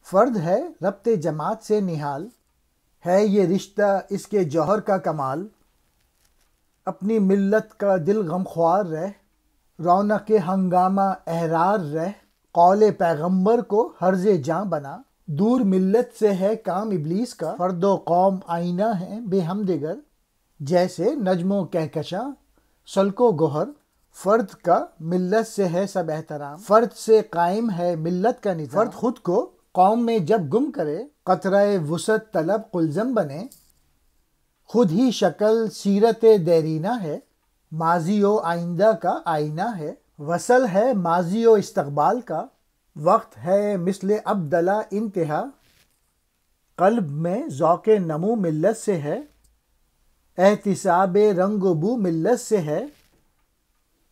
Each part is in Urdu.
فرد ہے ربط جماعت سے نہال، ہے یہ رشتہ اس کے جوہر کا کمال۔ اپنی ملت کا دل غمخوار رہ، رونق ہنگامہ احرار رہ۔ قول پیغمبر کو حرز جاں بنا، دور ملت سے ہے کام ابلیس کا۔ فرد و قوم آئینہ ہیں بے ہم دگر، جیسے نجم و کہکشاں سلک و گوہر۔ فرد کا ملت سے ہے سب احترام، فرد سے قائم ہے ملت کا نظام۔ فرد خود کو قوم میں جب گم کرے، قطرہ وسعت طلب قلزم بنے۔ خود ہی شکل سیرت دیرینہ ہے، ماضی و آئندہ کا آئینہ ہے۔ وصل ہے ماضی و استقبال کا، وقت ہے مثل ابدلہ انتہا۔ قلب میں ذوق نمو ملت سے ہے، احتساب رنگ و بو ملت سے ہے۔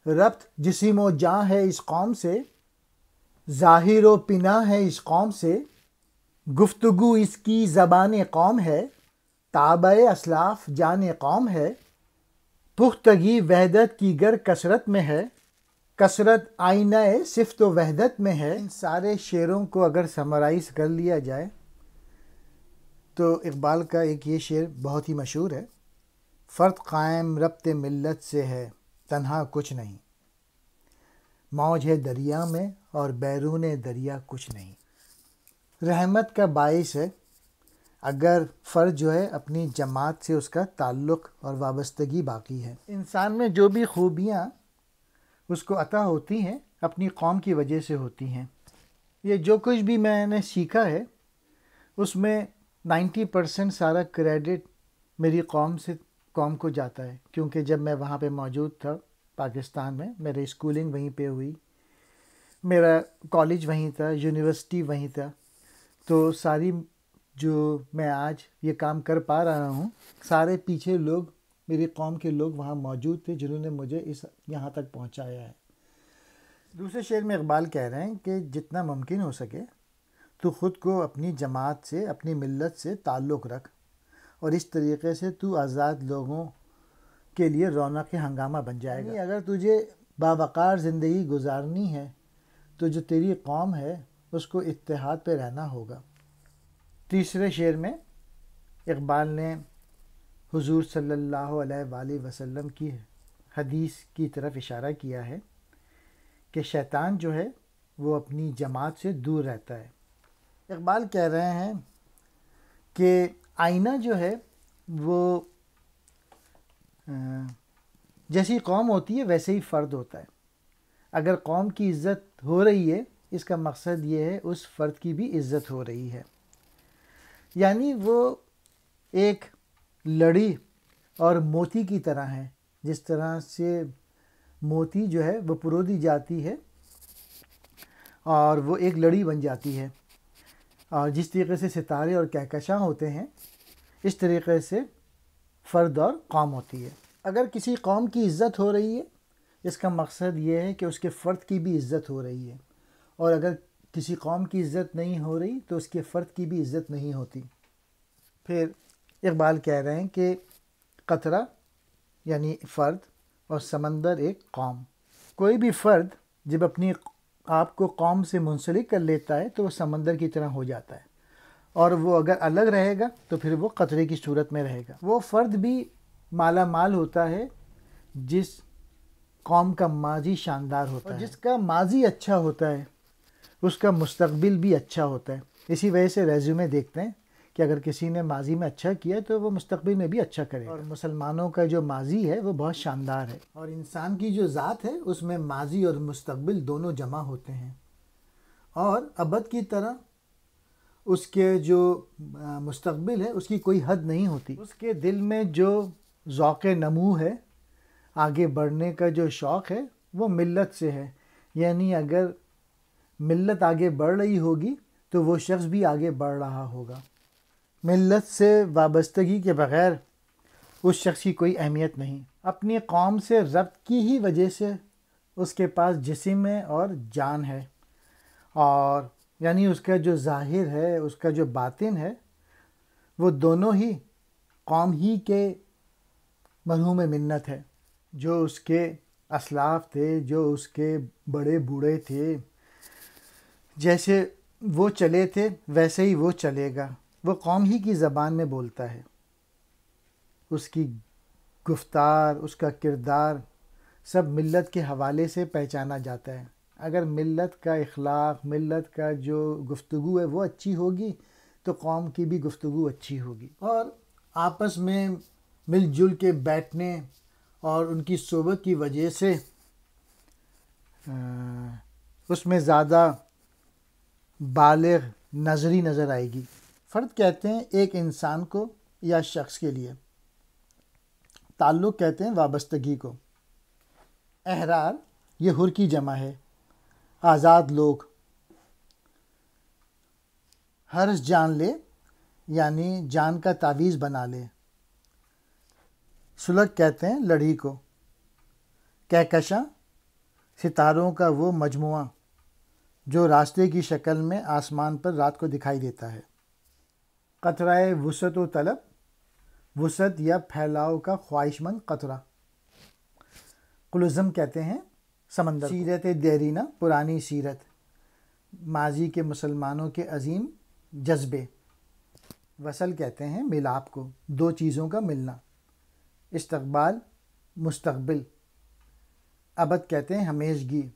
ربط جسم و جاں ہے اس قوم سے، ظاہر و پناہ ہے اس قوم سے۔ گفتگو اس کی زبان قوم ہے، تابع اسلاف جان قوم ہے۔ پختگی وحدت کی گر کثرت میں ہے، کثرت آئینہ صفت و وحدت میں ہے۔ ان سارے شعروں کو اگر سمرائز کر لیا جائے تو اقبال کا ایک یہ شعر بہت ہی مشہور ہے: فرد قائم ربط ملت سے ہے، تنہا کچھ نہیں۔ موج ہے دریا میں اور بیرون دریا کچھ نہیں۔ رحمت کا باعث ہے اگر فرد جو ہے اپنی جماعت سے اس کا تعلق اور وابستگی باقی ہے۔ انسان میں جو بھی خوبیاں اس کو عطا ہوتی ہیں اپنی قوم کی وجہ سے ہوتی ہیں۔ یہ جو کچھ بھی میں نے سیکھا ہے اس میں 90% سارا کریڈٹ میری قوم کو جاتا ہے، کیونکہ جب میں وہاں پہ موجود تھا پاکستان میں، میری اسکولنگ وہیں پہ ہوئی، میرا کالج وہیں تھا، یونیورسٹی وہیں تھا، تو ساری جو میں آج یہ کام کر پا رہا ہوں، سارے پیچھے لوگ، میری قوم کے لوگ وہاں موجود تھے جنہوں نے مجھے یہاں تک پہنچایا ہے۔ دوسرے شعر میں اقبال کہہ رہے ہیں کہ جتنا ممکن ہو سکے تو خود کو اپنی جماعت سے، اپنی ملت سے تعلق رکھ، اور اس طریقے سے تو آزاد لوگوں کے لیے رونق ہنگامہ بن جائے گا۔ اگر تجھے باوقار زندگی گزارنی ہے تو جو تیری قوم ہے اس کو اتحاد پہ رہنا ہوگا۔ تیسرے شعر میں اقبال نے حضور صلی اللہ علیہ وآلہ وسلم کی حدیث کی طرف اشارہ کیا ہے کہ شیطان جو ہے وہ اپنی جماعت سے دور رہتا ہے۔ اقبال کہہ رہے ہیں کہ آئینہ جو ہے وہ جیسی قوم ہوتی ہے ویسے ہی فرد ہوتا ہے۔ اگر قوم کی عزت ہو رہی ہے، اس کا مقصد یہ ہے اس فرد کی بھی عزت ہو رہی ہے۔ یعنی وہ ایک لڑی اور موتی کی طرح ہے، جس طرح سے موتی جو ہے وہ پرو دی جاتی ہے اور وہ ایک لڑی بن جاتی ہے، اور جس طریقے سے ستارے اور کہکشاں ہوتے ہیں اس طریقے سے فرد اور قوم ہوتی ہے۔ اگر کسی قوم کی عزت ہو رہی ہے اس کا مقصد یہ ہے کہ اس کے فرد کی بھی عزت ہو رہی ہے، اور اگر کسی قوم کی عزت نہیں ہو رہی تو اس کے فرد کی بھی عزت نہیں ہوتی۔ پھر اقبال کہہ رہے ہیں کہ قطرہ یعنی فرد اور سمندر ایک قوم۔ کوئی بھی فرد جب اپنی آپ کو قوم سے منسلک کر لیتا ہے تو وہ سمندر کی طرح ہو جاتا ہے، اور وہ اگر الگ رہے گا تو پھر وہ قطرے کی صورت میں رہے گا۔ وہ فرد بھی مالا مال ہوتا ہے جس قوم کا ماضی شاندار ہوتا ہے، اور جس کا ماضی اچھا ہوتا ہے اس کا مستقبل بھی اچھا ہوتا ہے۔ اسی وجہ سے ریزیومے دیکھتے ہیں کہ اگر کسی نے ماضی میں اچھا کیا تو وہ مستقبل میں بھی اچھا کرے گا، اور مسلمانوں کا جو ماضی ہے وہ بہت شاندار ہے، اور انسان کی جو ذات ہے اس میں ماضی اور مستقبل دونوں جمع ہوتے ہیں، اور ابد کی طرح اس کے جو مستقبل ہے اس کی کوئی حد نہیں ہوتی۔ اس کے دل میں جو ذوق نمو ہے، آگے بڑھنے کا جو شوق ہے، وہ ملت سے ہے۔ یعنی اگر ملت آگے بڑھ رہی ہوگی تو وہ شخص بھی آگے بڑھ رہا ہوگا۔ ملت سے وابستگی کے بغیر اس شخص کی کوئی اہمیت نہیں۔ اپنی قوم سے ربط کی ہی وجہ سے اس کے پاس جسم ہے اور جان ہے، اور یعنی اس کا جو ظاہر ہے، اس کا جو باطن ہے، وہ دونوں ہی قوم ہی کے مرہوم منت ہے۔ جو اس کے اسلاف تھے، جو اس کے بڑے بوڑھے تھے، جیسے وہ چلے تھے ویسے ہی وہ چلے گا، وہ قوم ہی کی زبان میں بولتا ہے، اس کی گفتار، اس کا کردار سب ملت کے حوالے سے پہچانا جاتا ہے۔ اگر ملت کا اخلاق، ملت کا جو گفتگو ہے وہ اچھی ہوگی تو قوم کی بھی گفتگو اچھی ہوگی، اور آپس میں مل جل کے بیٹھنے اور ان کی صحبت کی وجہ سے اس میں زیادہ بالغ نظری نظر آئے گی۔ فرد کہتے ہیں ایک انسان کو یا شخص کے لیے، تعلق کہتے ہیں وابستگی کو، احرار یہ حر کی جمع ہے، آزاد لوگ، حرز جان لے یعنی جان کا تعویذ بنا لے، سلگ کہتے ہیں لڑھی کو، کہکشاں ستاروں کا وہ مجموعہ جو راستے کی شکل میں آسمان پر رات کو دکھائی دیتا ہے، قطرہ وسعت و طلب، وسعت یا پھیلاؤ کا خواہش مند قطرہ، قلزم کہتے ہیں سمندر، سیرت دیرینہ پرانی سیرت، ماضی کے مسلمانوں کے عظیم جذبے، وصل کہتے ہیں ملاپ کو، دو چیزوں کا ملنا، استقبال مستقبل، ابد کہتے ہیں ہمیشگی،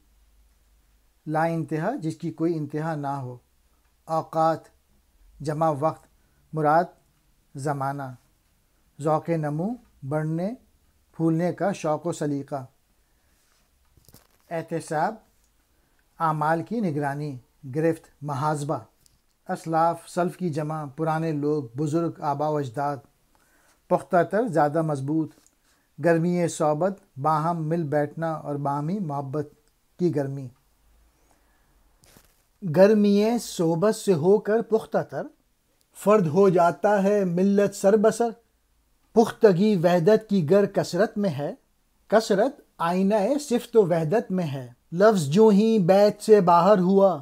لا انتہا جس کی کوئی انتہا نہ ہو، اوقات جمع وقت، مراد زمانہ، ذوق نمو بڑھنے پھولنے کا شوق و سلیقہ، احتساب اعمال کی نگرانی، گرفت محاسبہ، اسلاف سلف کی جمع پرانے لوگ، بزرگ آبا و اجداد، پختہ تر زیادہ مضبوط، گرمی صحبت باہم مل بیٹھنا اور باہمی محبت کی گرمی، گرمی صحبت سے ہو کر پختہ تر فرد ہو جاتا ہے ملت سر بسر، پختگی وحدت کی گر کثرت میں ہے، کثرت آئینہ صفت و وحدت میں ہے، لفظ جو ہی بیت سے باہر ہوا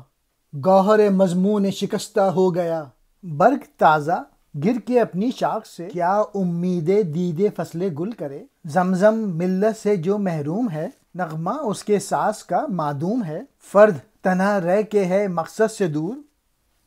گوہر مضمون شکستہ ہو گیا، برگ تازہ گر کے اپنی شاخ سے کیا امید دید فصل گل کرے، زمزم ملت سے جو محروم ہے نغمہ اس کے ساز کا معدوم ہے، فرد تنہا رہ کے ہے مقصد سے دور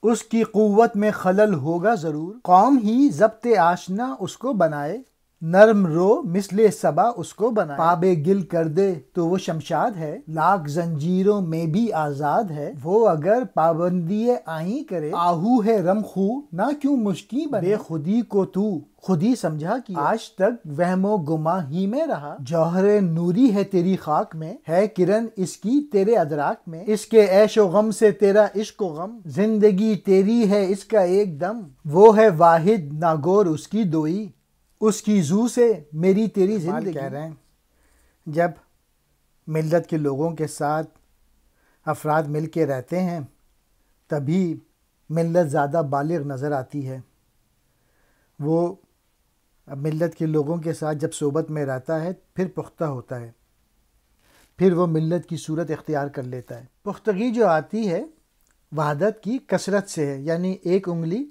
اس کی قوت میں خلل ہوگا ضرور، قوم ہی ضبط آشنا اس کو بنائے، نرم رو مثل صبا اس کو بنائے، پاب گل کر دے تو وہ شمشاد ہے، لاکھ زنجیروں میں بھی آزاد ہے، وہ اگر پابندی آئیں کرے آہو ہے رم خو نہ کیوں مشکی بنے، بے خودی کو تو خودی سمجھا کہ آج تک وہم و گماں ہی میں رہا، جوہر نوری ہے تیری خاک میں، ہے کرن اس کی تیرے ادراک میں، اس کے عیش و غم سے تیرا عشق و غم، زندگی تیری ہے اس کا ایک دم، وہ ہے واحد ناگور اس کی دوئی، اس کی زو سے میری تیری زندگی، کہہ رہے ہیں جب ملت کے لوگوں کے ساتھ افراد مل کے رہتے ہیں تبھی ملت زیادہ بالغ نظر آتی ہے، وہ ملت کے لوگوں کے ساتھ جب صحبت میں رہتا ہے پھر پختہ ہوتا ہے، پھر وہ ملت کی صورت اختیار کر لیتا ہے۔ پختگی جو آتی ہے وحدت کی کثرت سے ہے، یعنی ایک انگلی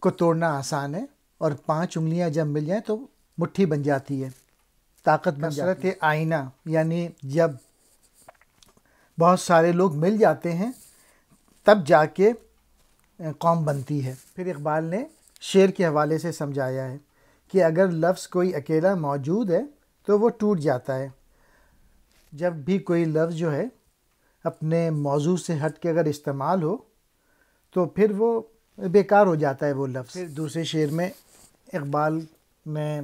کو توڑنا آسان ہے اور 5 انگلیاں جب مل جائیں تو مٹھی بن جاتی ہے، طاقت بن جاتی ہے۔ کثرت آئینہ یعنی جب بہت سارے لوگ مل جاتے ہیں تب جا کے قوم بنتی ہے۔ پھر اقبال نے شعر کے حوالے سے سمجھایا ہے کہ اگر لفظ کوئی اکیلا موجود ہے تو وہ ٹوٹ جاتا ہے، جب بھی کوئی لفظ جو ہے اپنے موضوع سے ہٹ کے اگر استعمال ہو تو پھر وہ بیکار ہو جاتا ہے وہ لفظ۔ پھر دوسرے شعر میں اقبال نے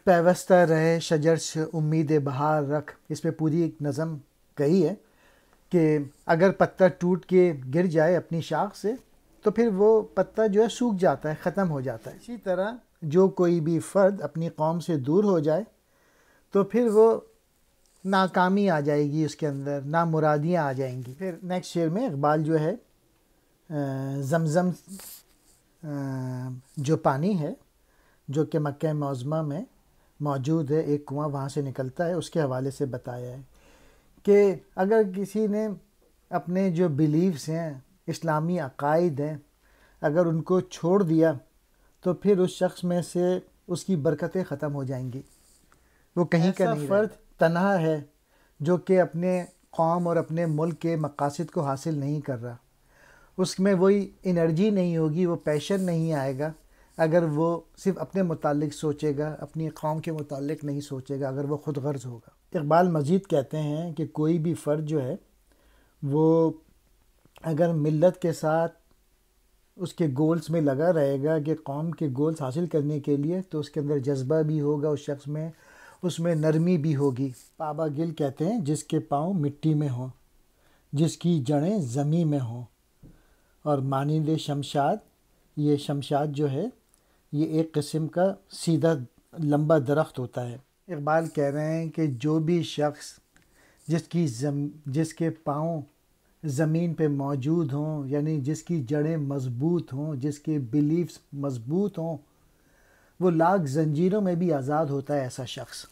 پیوستہ رہے شجر سے امید بہار رکھ، اس پہ پوری ایک نظم کہی ہے کہ اگر پتا ٹوٹ کے گر جائے اپنی شاخ سے تو پھر وہ پتا جو ہے سوکھ جاتا ہے، ختم ہو جاتا ہے۔ اسی طرح جو کوئی بھی فرد اپنی قوم سے دور ہو جائے تو پھر وہ ناکامی آ جائے گی اس کے اندر، نامرادیاں آ جائیں گی۔ پھر نیکسٹ شعر میں اقبال جو ہے زمزم جو پانی ہے جو کہ مکہ معظمہ میں موجود ہے، ایک کنواں وہاں سے نکلتا ہے، اس کے حوالے سے بتایا ہے کہ اگر کسی نے اپنے جو بیلیفز ہیں، اسلامی عقائد ہیں، اگر ان کو چھوڑ دیا تو پھر اس شخص میں سے اس کی برکتیں ختم ہو جائیں گی، وہ کہیں کا نہیں۔ فرد تنہا ہے جو کہ اپنے قوم اور اپنے ملک کے مقاصد کو حاصل نہیں کر رہا، اس میں وہی انرجی نہیں ہوگی، وہ پیشن نہیں آئے گا اگر وہ صرف اپنے متعلق سوچے گا، اپنی قوم کے متعلق نہیں سوچے گا، اگر وہ خود غرض ہوگا۔ اقبال مزید کہتے ہیں کہ کوئی بھی فرد جو ہے وہ اگر ملت کے ساتھ اس کے گولز میں لگا رہے گا کہ قوم کے گولز حاصل کرنے کے لیے، تو اس کے اندر جذبہ بھی ہوگا، اس شخص میں اس میں نرمی بھی ہوگی۔ بابا گل کہتے ہیں جس کے پاؤں مٹی میں ہوں، جس کی جڑیں زمین میں ہوں، اور مانند شمشاد، یہ شمشاد جو ہے یہ ایک قسم کا سیدھا لمبا درخت ہوتا ہے۔ اقبال کہہ رہے ہیں کہ جو بھی شخص جس کے پاؤں زمین پہ موجود ہوں، یعنی جس کی جڑیں مضبوط ہوں، جس کے بیلیفز مضبوط ہوں، وہ لاکھ زنجیروں میں بھی آزاد ہوتا ہے ایسا شخص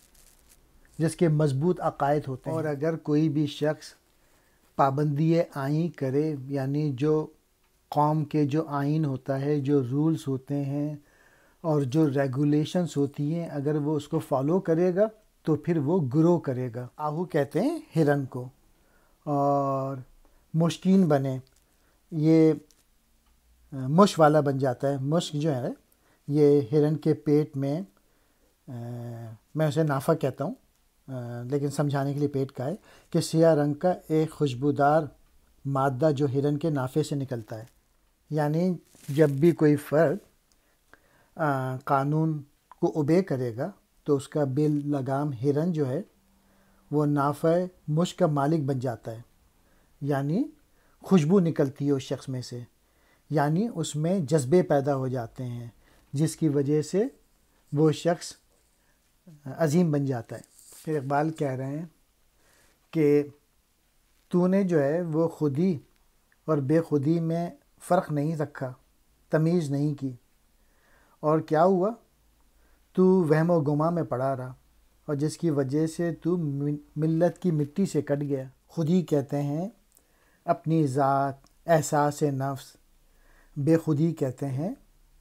جس کے مضبوط عقائد ہوتے ہیں۔ اور اگر کوئی بھی شخص پابندی آئین کرے، یعنی جو قوم کے جو آئین ہوتا ہے، جو رولز ہوتے ہیں اور جو ریگولیشنز ہوتی ہیں، اگر وہ اس کو فالو کرے گا تو پھر وہ گرو کرے گا۔ آہو کہتے ہیں ہرن کو، اور مشکین بنے، یہ مش والا بن جاتا ہے۔ مشک جو ہے یہ ہرن کے پیٹ میں، میں اسے نافہ کہتا ہوں لیکن سمجھانے کے لیے پیٹ کا ہے، کہ سیاہ رنگ کا ایک خوشبودار مادہ جو ہرن کے نافے سے نکلتا ہے۔ یعنی جب بھی کوئی فرد قانون کو اوبے کرے گا تو اس کا بل لگام ہرن جو ہے وہ نافع مشک کا مالک بن جاتا ہے، یعنی خوشبو نکلتی ہے اس شخص میں سے، یعنی اس میں جذبے پیدا ہو جاتے ہیں جس کی وجہ سے وہ شخص عظیم بن جاتا ہے۔ پھر اقبال کہہ رہے ہیں کہ تو نے جو ہے وہ خودی اور بے خودی میں فرق نہیں رکھا، تمیز نہیں کی، اور کیا ہوا؟ تو وہم و گما میں پڑا رہا، اور جس کی وجہ سے تو ملت کی مٹی سے کٹ گیا۔ خودی کہتے ہیں اپنی ذات، احساس نفس، بے خودی کہتے ہیں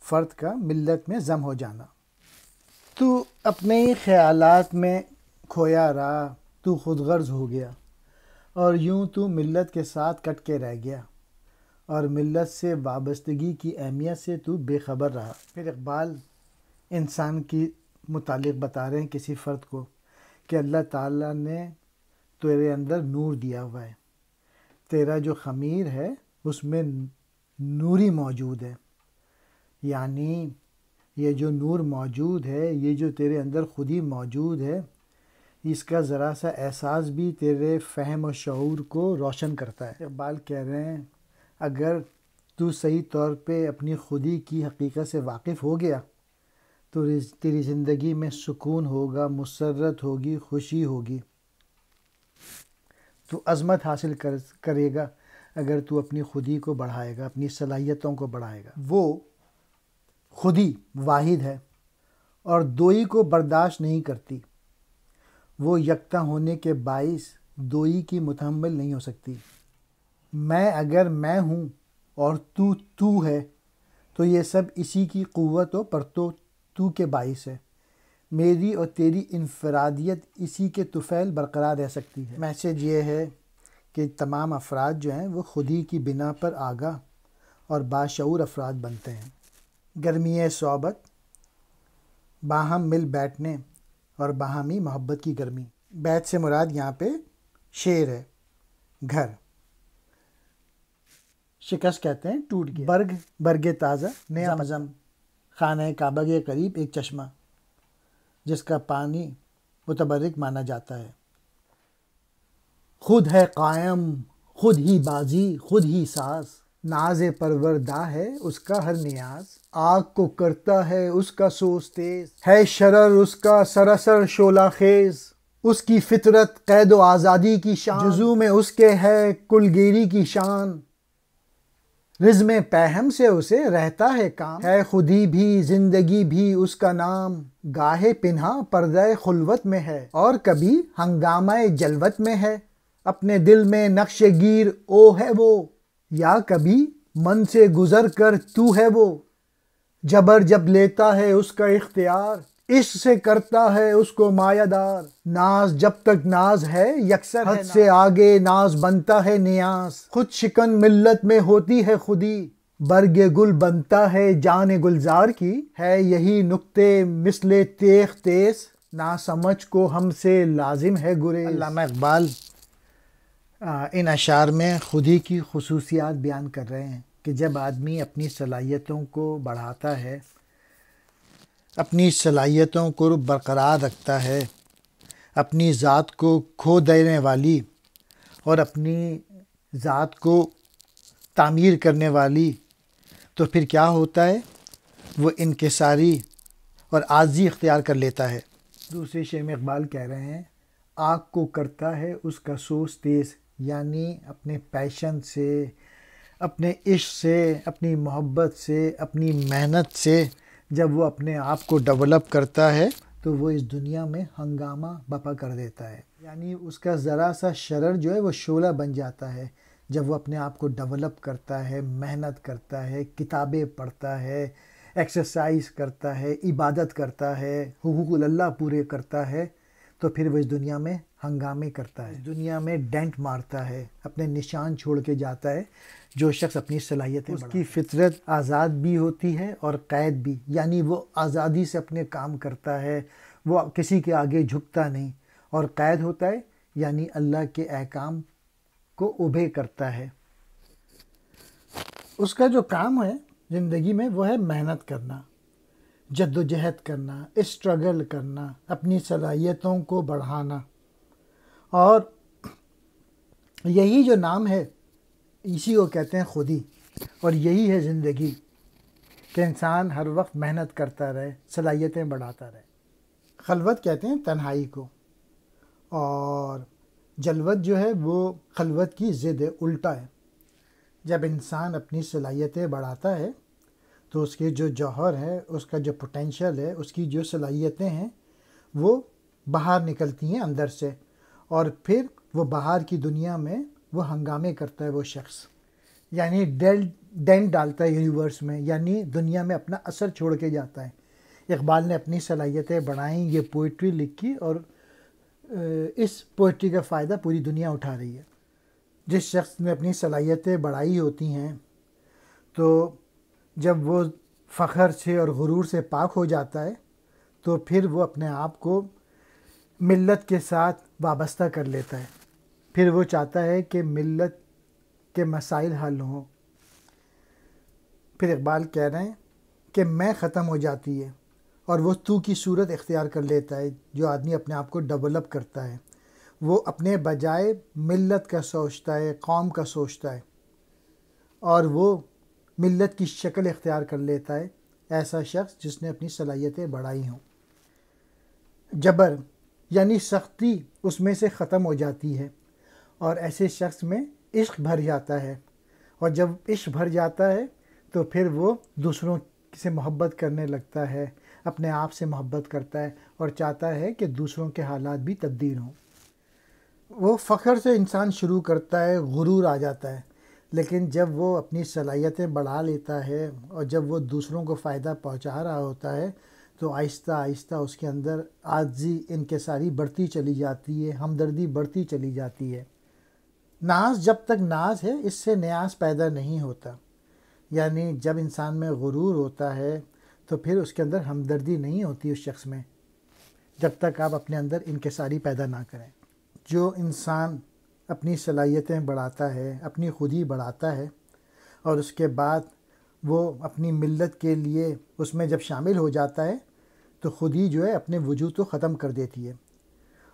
فرد کا ملت میں ضم ہو جانا۔ تو اپنے ہی خیالات میں کھویا رہا، تو خود غرض ہو گیا، اور یوں تو ملت کے ساتھ کٹ کے رہ گیا، اور ملت سے وابستگی کی اہمیت سے تو بے خبر رہا۔ پھر اقبال انسان کی متعلق بتا رہے ہیں کسی فرد کو کہ اللہ تعالیٰ نے تیرے اندر نور دیا ہوا ہے، تیرا جو خمیر ہے اس میں نوری موجود ہے، یعنی یہ جو نور موجود ہے، یہ جو تیرے اندر خودی موجود ہے، اس کا ذرا سا احساس بھی تیرے فہم و شعور کو روشن کرتا ہے۔ اقبال کہہ رہے ہیں اگر تو صحیح طور پہ اپنی خودی کی حقیقت سے واقف ہو گیا تو تیری زندگی میں سکون ہوگا، مسرت ہوگی، خوشی ہوگی، تو عظمت حاصل کرے گا اگر تو اپنی خودی کو بڑھائے گا، اپنی صلاحیتوں کو بڑھائے گا۔ وہ خودی واحد ہے اور دوئی کو برداشت نہیں کرتی، وہ یکتا ہونے کے باعث دوئی کی متحمل نہیں ہو سکتی۔ میں اگر میں ہوں اور تو ہے تو یہ سب اسی کی قوت و پرتو تو کے باعث ہے، میری اور تیری انفرادیت اسی کے طفیل برقرار رہ سکتی ہے۔ میسج یہ ہے کہ تمام افراد جو ہیں وہ خودی کی بنا پر آگاہ اور باشعور افراد بنتے ہیں۔ گرمی صحبت، باہم مل بیٹھنے اور باہمی محبت کی گرمی۔ بیت سے مراد یہاں پہ شعر ہے، گھر۔ شکست کہتے ہیں ٹوٹ گیا، برگ تازہ نیا زمزم، خانہ کعبہ کے قریب ایک چشمہ جس کا پانی متبرک مانا جاتا ہے۔ خود ہے قائم، خود ہی بازی، خود ہی ساز، ناز پروردہ ہے اس کا ہر نیاز، آگ کو کرتا ہے اس کا سوز تیز، ہے شرر اس کا سراسر شعلہ خیز، اس کی فطرت قید و آزادی کی شان، جزو میں اس کے ہے کلگیری کی شان، رزم پہم سے اسے رہتا ہے کام، ہے خودی بھی زندگی بھی اس کا نام، گاہے پنہاں پردہ خلوت میں ہے اور کبھی ہنگامہ جلوت میں ہے، اپنے دل میں نقش گیر او ہے وہ، یا کبھی من سے گزر کر تو ہے وہ، جبر جب لیتا ہے اس کا اختیار، عشق سے کرتا ہے اس کو مایہ دار، ناز جب تک ناز ہے یکسر حد سے آگے ناز بنتا ہے نیاز، خود شکن ملت میں ہوتی ہے خودی، برگ گل بنتا ہے جان گلزار کی، ہے یہی نکتے مثل تیغ تیز، نا سمجھ کو ہم سے لازم ہے گریز۔ علامہ اقبال ان اشعار میں خودی کی خصوصیات بیان کر رہے ہیں کہ جب آدمی اپنی صلاحیتوں کو بڑھاتا ہے، اپنی صلاحیتوں کو برقرار رکھتا ہے، اپنی ذات کو کھو دینے والی اور اپنی ذات کو تعمیر کرنے والی، تو پھر کیا ہوتا ہے؟ وہ انکساری اور عاجزی اختیار کر لیتا ہے۔ دوسرے شعر میں اقبال کہہ رہے ہیں، آگ کو کرتا ہے اس کا سوز تیز، یعنی اپنے پیشن سے، اپنے عشق سے، اپنی محبت سے، اپنی محنت سے جب وہ اپنے آپ کو ڈیولپ کرتا ہے تو وہ اس دنیا میں ہنگامہ بپا کر دیتا ہے، یعنی اس کا ذرا سا شرر جو ہے وہ شعلہ بن جاتا ہے جب وہ اپنے آپ کو ڈیولپ کرتا ہے، محنت کرتا ہے، کتابیں پڑھتا ہے، ایکسرسائز کرتا ہے، عبادت کرتا ہے، حقوق اللہ پورے کرتا ہے، تو پھر وہ اس دنیا میں ہنگامے کرتا ہے، اس دنیا میں ڈینٹ مارتا ہے، اپنے نشان چھوڑ کے جاتا ہے۔ جو شخص اپنی صلاحیتیں اس کی فطرت آزاد بھی ہوتی ہے اور قید بھی، یعنی وہ آزادی سے اپنے کام کرتا ہے، وہ کسی کے آگے جھکتا نہیں، اور قید ہوتا ہے یعنی اللہ کے احکام کو اوبے کرتا ہے۔ اس کا جو کام ہے زندگی میں وہ ہے محنت کرنا، جد و جہد کرنا، اسٹرگل کرنا، اپنی صلاحیتوں کو بڑھانا، اور یہی جو نام ہے اسی کو کہتے ہیں خودی، اور یہی ہے زندگی کہ انسان ہر وقت محنت کرتا رہے، صلاحیتیں بڑھاتا رہے۔ خلوت کہتے ہیں تنہائی کو، اور جلوت جو ہے وہ خلوت کی ضد ہے، الٹا ہے۔ جب انسان اپنی صلاحیتیں بڑھاتا ہے تو اس کے جو جوہر ہے، اس کا جو پوٹینشیل ہے، اس کی جو صلاحیتیں ہیں وہ باہر نکلتی ہیں اندر سے، اور پھر وہ باہر کی دنیا میں وہ ہنگامے کرتا ہے وہ شخص، یعنی ڈینٹ ڈالتا ہے یونیورس میں، یعنی دنیا میں اپنا اثر چھوڑ کے جاتا ہے۔ اقبال نے اپنی صلاحیتیں بڑھائیں، یہ پوئٹری لکھی، اور اس پوئٹری کا فائدہ پوری دنیا اٹھا رہی ہے۔ جس شخص نے اپنی صلاحیتیں بڑھائی ہوتی ہیں تو جب وہ فخر سے اور غرور سے پاک ہو جاتا ہے تو پھر وہ اپنے آپ کو ملت کے ساتھ وابستہ کر لیتا ہے، پھر وہ چاہتا ہے کہ ملت کے مسائل حل ہوں۔ پھر اقبال کہہ رہے ہیں کہ میں ختم ہو جاتی ہے اور وہ تو کی صورت اختیار کر لیتا ہے۔ جو آدمی اپنے آپ کو ڈیولپ کرتا ہے وہ اپنے بجائے ملت کا سوچتا ہے، قوم کا سوچتا ہے، اور وہ ملت کی شکل اختیار کر لیتا ہے، ایسا شخص جس نے اپنی صلاحیتیں بڑھائی ہوں۔ جبر یعنی سختی اس میں سے ختم ہو جاتی ہے، اور ایسے شخص میں عشق بھر جاتا ہے، اور جب عشق بھر جاتا ہے تو پھر وہ دوسروں سے محبت کرنے لگتا ہے، اپنے آپ سے محبت کرتا ہے، اور چاہتا ہے کہ دوسروں کے حالات بھی تبدیل ہوں۔ وہ فخر سے انسان شروع کرتا ہے، غرور آ جاتا ہے، لیکن جب وہ اپنی صلاحیتیں بڑھا لیتا ہے اور جب وہ دوسروں کو فائدہ پہنچا رہا ہوتا ہے تو آہستہ آہستہ اس کے اندر عاجزی، انکساری بڑھتی چلی جاتی ہے، ہمدردی بڑھتی چلی جاتی ہے۔ ناز جب تک ناز ہے اس سے نیاز پیدا نہیں ہوتا، یعنی جب انسان میں غرور ہوتا ہے تو پھر اس کے اندر ہمدردی نہیں ہوتی اس شخص میں، جب تک آپ اپنے اندر انکساری پیدا نہ کریں۔ جو انسان اپنی صلاحیتیں بڑھاتا ہے، اپنی خودی بڑھاتا ہے، اور اس کے بعد وہ اپنی ملت کے لیے اس میں جب شامل ہو جاتا ہے تو خودی جو ہے اپنے وجود کو ختم کر دیتی ہے،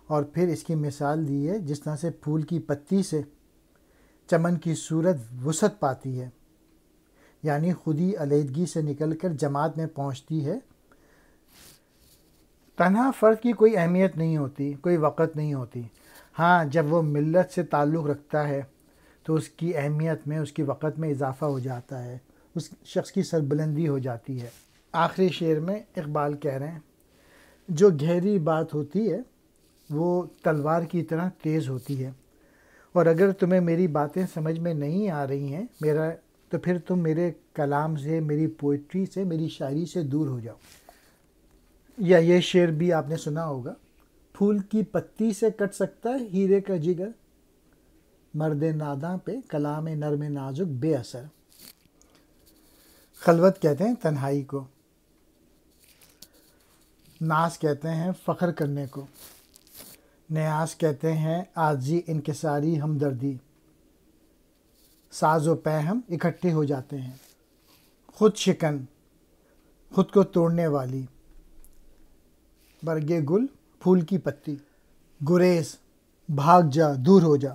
اور پھر اس کی مثال دی ہے جس طرح سے پھول کی پتی سے چمن کی صورت وسعت پاتی ہے، یعنی خودی علیحدگی سے نکل کر جماعت میں پہنچتی ہے۔ تنہا فرد کی کوئی اہمیت نہیں ہوتی، کوئی وقت نہیں ہوتی، ہاں جب وہ ملت سے تعلق رکھتا ہے تو اس کی اہمیت میں، اس کی وقت میں اضافہ ہو جاتا ہے، اس شخص کی سربلندی ہو جاتی ہے۔ آخری شعر میں اقبال کہہ رہے ہیں، جو گہری بات ہوتی ہے وہ تلوار کی طرح تیز ہوتی ہے، اور اگر تمہیں میری باتیں سمجھ میں نہیں آ رہی ہیں تو پھر تم میرے کلام سے، میری پوئٹری سے، میری شاعری سے دور ہو جاؤ۔ یا یہ شعر بھی آپ نے سنا ہوگا، پھول کی پتی سے کٹ سکتا ہے ہیرے کا جگر، مرد ناداں پہ کلام نرم نازک بے اثر۔ خلوت کہتے ہیں تنہائی کو، ناز کہتے ہیں فخر کرنے کو، نیاز کہتے ہیں عاجزی انکساری ہمدردی، ساز و پیہم اکٹھے ہو جاتے ہیں، خود شکن خود کو توڑنے والی، برگے گل پھول کی پتی، گریز بھاگ جا دور ہو جا۔